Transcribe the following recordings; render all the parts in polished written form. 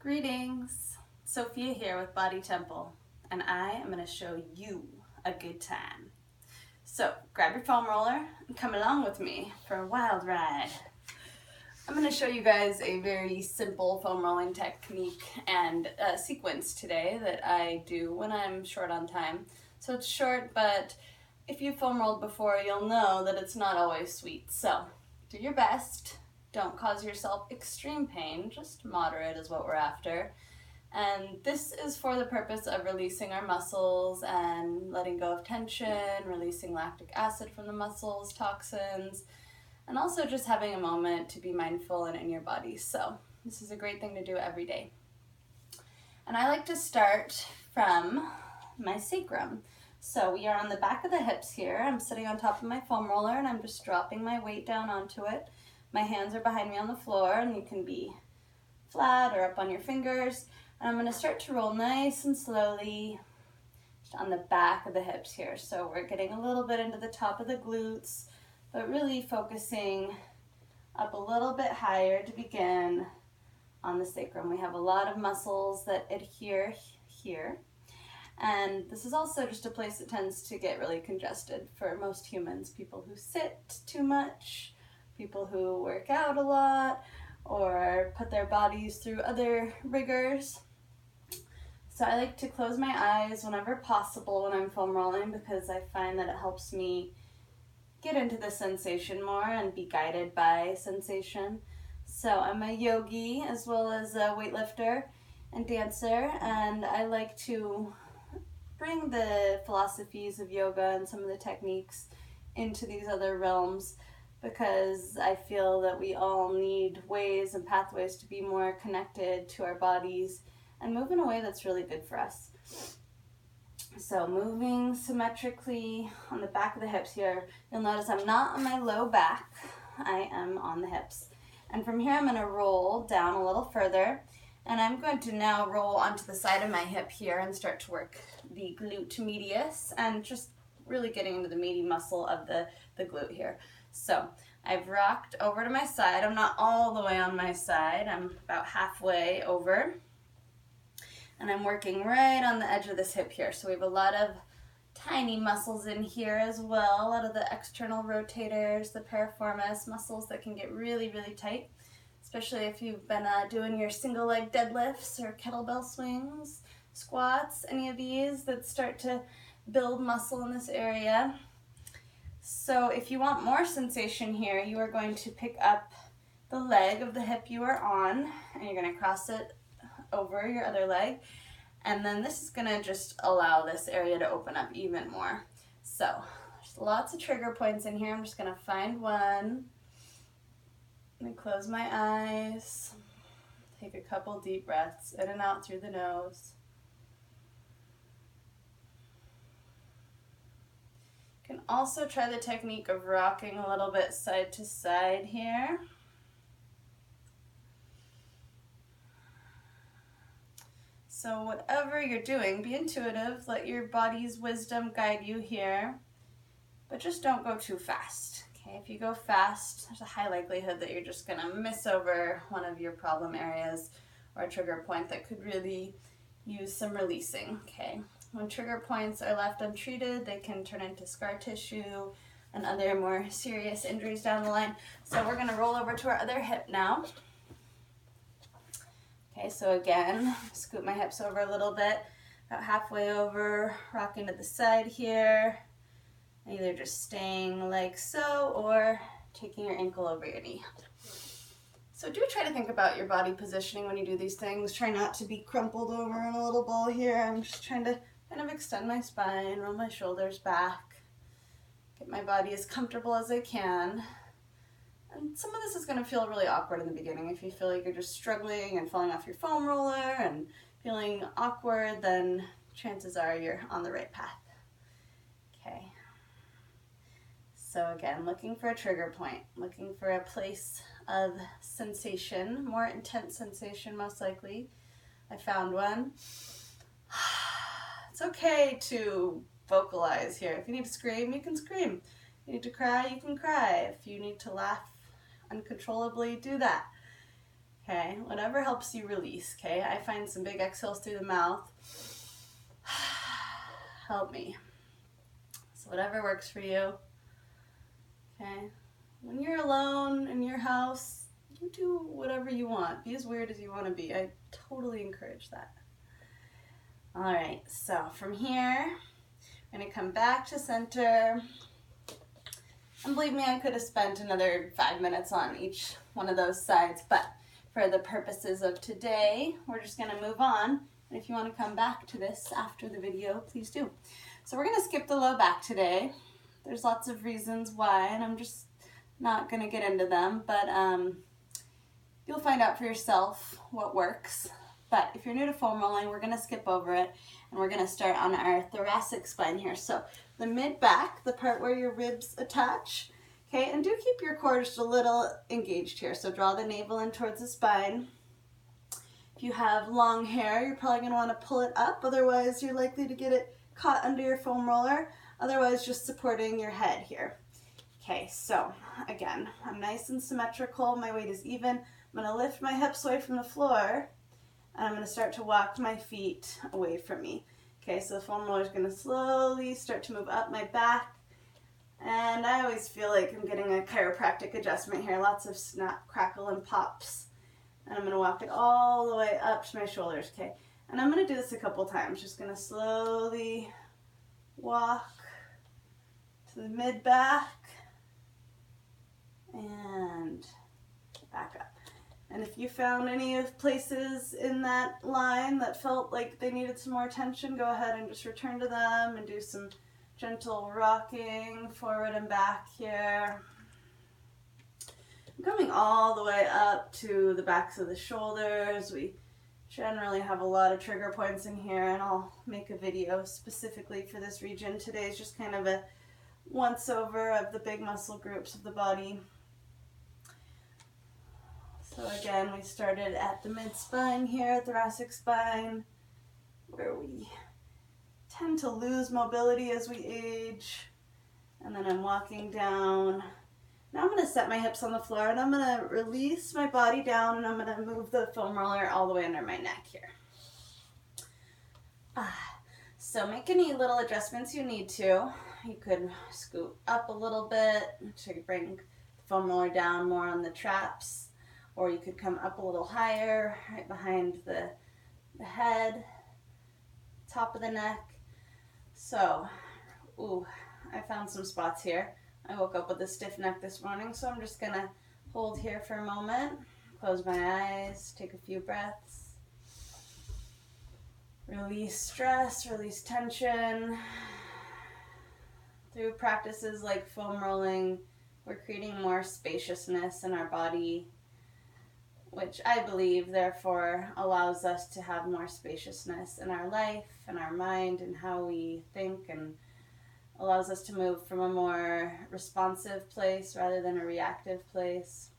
Greetings, Sophia here with Body Temple, and I am going to show you a good time. So grab your foam roller and come along with me for a wild ride. I'm going to show you guys a very simple foam rolling technique and sequence today that I do when I'm short on time. So it's short, but if you've foam rolled before, you'll know that it's not always sweet. So do your best. Don't cause yourself extreme pain, just moderate is what we're after. And this is for the purpose of releasing our muscles and letting go of tension, releasing lactic acid from the muscles, toxins, and also just having a moment to be mindful and in your body. So this is a great thing to do every day. And I like to start from my sacrum. So we are on the back of the hips here. I'm sitting on top of my foam roller and I'm just dropping my weight down onto it. My hands are behind me on the floor, and you can be flat or up on your fingers. And I'm going to start to roll nice and slowly just on the back of the hips here. So we're getting a little bit into the top of the glutes, but really focusing up a little bit higher to begin on the sacrum. We have a lot of muscles that adhere here. And this is also just a place that tends to get really congested for most humans. People who sit too much, people who work out a lot, or put their bodies through other rigors. So I like to close my eyes whenever possible when I'm foam rolling because I find that it helps me get into the sensation more and be guided by sensation. So I'm a yogi as well as a weightlifter and dancer, and I like to bring the philosophies of yoga and some of the techniques into these other realms because I feel that we all need ways and pathways to be more connected to our bodies and move in a way that's really good for us. So moving symmetrically on the back of the hips here, you'll notice I'm not on my low back, I am on the hips. And from here I'm going to roll down a little further, and I'm going to now roll onto the side of my hip here and start to work the glute medius and just really getting into the meaty muscle of the glute here. So I've rocked over to my side. I'm not all the way on my side. I'm about halfway over. And I'm working right on the edge of this hip here. So we have a lot of tiny muscles in here as well. A lot of the external rotators, the piriformis muscles that can get really, really tight, especially if you've been doing your single leg deadlifts or kettlebell swings, squats, any of these that start to build muscle in this area. So if you want more sensation here, you are going to pick up the leg of the hip you are on, and you're going to cross it over your other leg. And then this is going to just allow this area to open up even more. So there's lots of trigger points in here. I'm just going to find one. I'm going to close my eyes. Take a couple deep breaths in and out through the nose. You can also try the technique of rocking a little bit side to side here. So whatever you're doing, be intuitive, let your body's wisdom guide you here, but just don't go too fast. Okay, if you go fast, there's a high likelihood that you're just gonna miss over one of your problem areas or a trigger point that could really use some releasing, okay? When trigger points are left untreated, they can turn into scar tissue and other more serious injuries down the line. So we're gonna roll over to our other hip now. Okay, so again, scoot my hips over a little bit, about halfway over, rocking to the side here, either just staying like so or taking your ankle over your knee. So do try to think about your body positioning when you do these things. Try not to be crumpled over in a little ball here. I'm just trying to kind of extend my spine, roll my shoulders back, get my body as comfortable as I can. And some of this is going to feel really awkward in the beginning. If you feel like you're just struggling and falling off your foam roller and feeling awkward, then chances are you're on the right path. Okay. So again, looking for a trigger point, looking for a place of sensation, more intense sensation most likely. I found one. It's okay to vocalize here. If you need to scream, you can scream. If you need to cry, you can cry. If you need to laugh uncontrollably, do that. Okay, whatever helps you release, okay? I find some big exhales through the mouth. Help me. So whatever works for you, okay? When you're alone in your house, you do whatever you want. Be as weird as you want to be. I totally encourage that. All right, so from here, I'm going to come back to center. And believe me, I could have spent another 5 minutes on each one of those sides, but for the purposes of today, we're just going to move on. And if you want to come back to this after the video, please do. So we're going to skip the low back today. There's lots of reasons why, and I'm just not going to get into them, but you'll find out for yourself what works. But if you're new to foam rolling, we're going to skip over it, and we're going to start on our thoracic spine here. So the mid-back, the part where your ribs attach, okay, and do keep your core just a little engaged here. So draw the navel in towards the spine. If you have long hair, you're probably going to want to pull it up, otherwise you're likely to get it caught under your foam roller, otherwise just supporting your head here. Okay, so again, I'm nice and symmetrical, my weight is even. I'm going to lift my hips away from the floor, and I'm going to start to walk my feet away from me. Okay, so the foam roller is going to slowly start to move up my back, and I always feel like I'm getting a chiropractic adjustment here, lots of snap, crackle, and pops. And I'm going to walk it all the way up to my shoulders, okay? And I'm going to do this a couple times, just going to slowly walk to the mid-back and back up. And if you found any of places in that line that felt like they needed some more attention, go ahead and just return to them and do some gentle rocking forward and back here. I'm coming all the way up to the backs of the shoulders. We generally have a lot of trigger points in here, and I'll make a video specifically for this region. Today is just kind of a once over of the big muscle groups of the body. So again, we started at the mid-spine here, thoracic spine, where we tend to lose mobility as we age. And then I'm walking down. Now I'm going to set my hips on the floor, and I'm going to release my body down, and I'm going to move the foam roller all the way under my neck here. So make any little adjustments you need to. You could scoot up a little bit to bring the foam roller down more on the traps, or you could come up a little higher, right behind the head, top of the neck. So, I found some spots here. I woke up with a stiff neck this morning, so I'm just gonna hold here for a moment, close my eyes, take a few breaths, release stress, release tension. Through practices like foam rolling, we're creating more spaciousness in our body, which I believe therefore allows us to have more spaciousness in our life and our mind and how we think, and allows us to move from a more responsive place rather than a reactive place.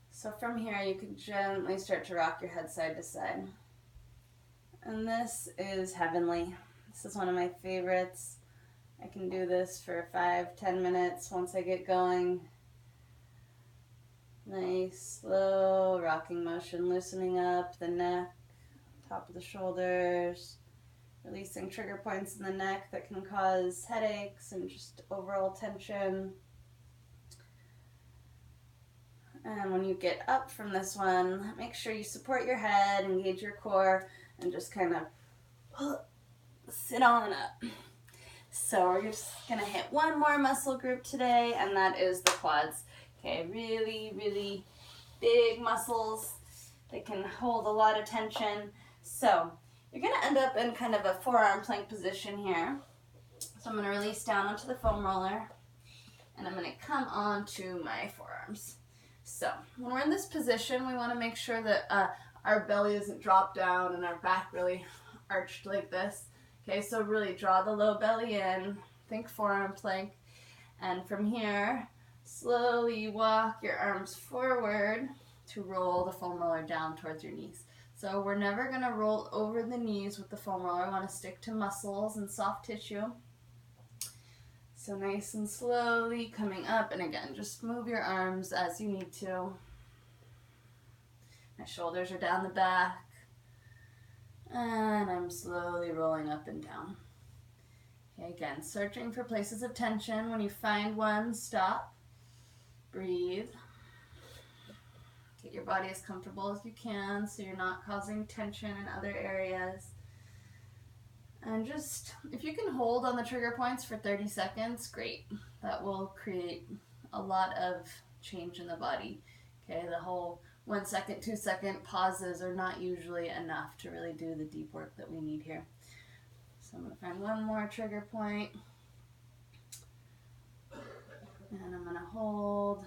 So from here, you can gently start to rock your head side to side. And this is heavenly. This is one of my favorites. I can do this for 5-10 minutes once I get going. Nice, slow rocking motion, loosening up the neck, top of the shoulders, releasing trigger points in the neck that can cause headaches and just overall tension. And when you get up from this one, make sure you support your head, engage your core, and just kind of sit on up. So we're just going to hit one more muscle group today, and that is the quads. Okay, really, really big muscles. They can hold a lot of tension. So you're going to end up in kind of a forearm plank position here. So I'm going to release down onto the foam roller, and I'm going to come onto my forearms. So when we're in this position, we want to make sure that our belly isn't dropped down and our back really arched like this. Okay, so really draw the low belly in, think forearm plank, and from here, slowly walk your arms forward to roll the foam roller down towards your knees. So we're never going to roll over the knees with the foam roller. I want to stick to muscles and soft tissue. So nice and slowly coming up, and again, just move your arms as you need to. My shoulders are down the back. And I'm slowly rolling up and down. Okay, again, searching for places of tension. When you find one, stop. Breathe. Get your body as comfortable as you can so you're not causing tension in other areas. And just, if you can hold on the trigger points for 30 seconds, great. That will create a lot of change in the body. Okay, the whole 1 second, 2 second pauses are not usually enough to really do the deep work that we need here. So I'm going to find one more trigger point. And I'm going to hold.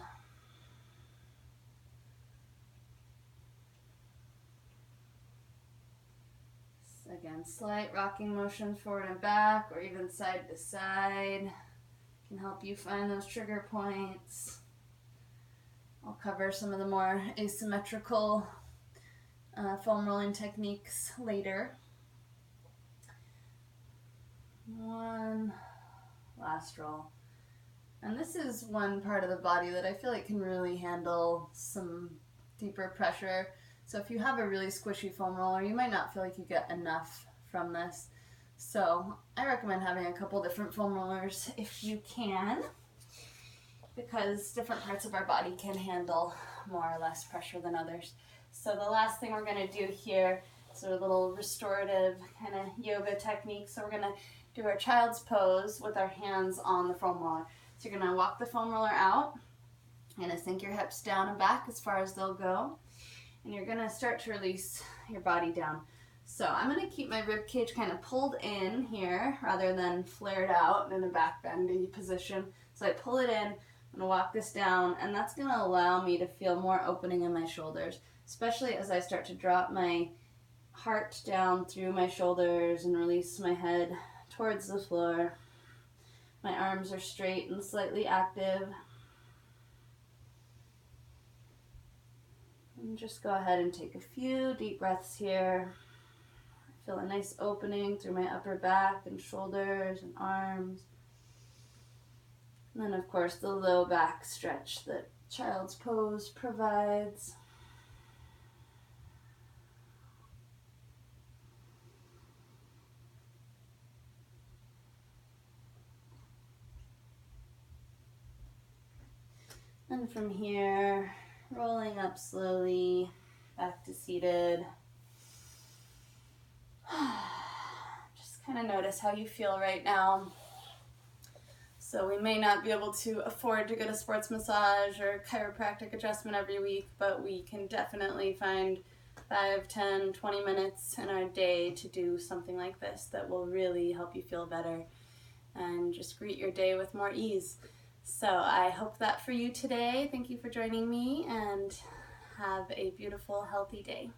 Again, slight rocking motion forward and back, or even side to side can help you find those trigger points. I'll cover some of the more asymmetrical foam rolling techniques later. One last roll. And this is one part of the body that I feel like can really handle some deeper pressure. So if you have a really squishy foam roller, you might not feel like you get enough from this. So I recommend having a couple different foam rollers if you can, because different parts of our body can handle more or less pressure than others. So the last thing we're going to do here is a little restorative kind of yoga technique. So we're going to do our child's pose with our hands on the foam roller. So you're going to walk the foam roller out. You're going to sink your hips down and back as far as they'll go. And you're going to start to release your body down. So I'm going to keep my rib cage kind of pulled in here rather than flared out in a back bendy position. So I pull it in, I'm going to walk this down, and that's going to allow me to feel more opening in my shoulders, especially as I start to drop my heart down through my shoulders and release my head towards the floor. My arms are straight and slightly active. And just go ahead and take a few deep breaths here. I feel a nice opening through my upper back and shoulders and arms. And then of course the low back stretch that child's pose provides. And from here, rolling up slowly back to seated. Just kind of notice how you feel right now. So we may not be able to afford to get a sports massage or chiropractic adjustment every week, but we can definitely find 5, 10, 20 minutes in our day to do something like this that will really help you feel better and just greet your day with more ease. So I hope that for you today. Thank you for joining me, and have a beautiful, healthy day.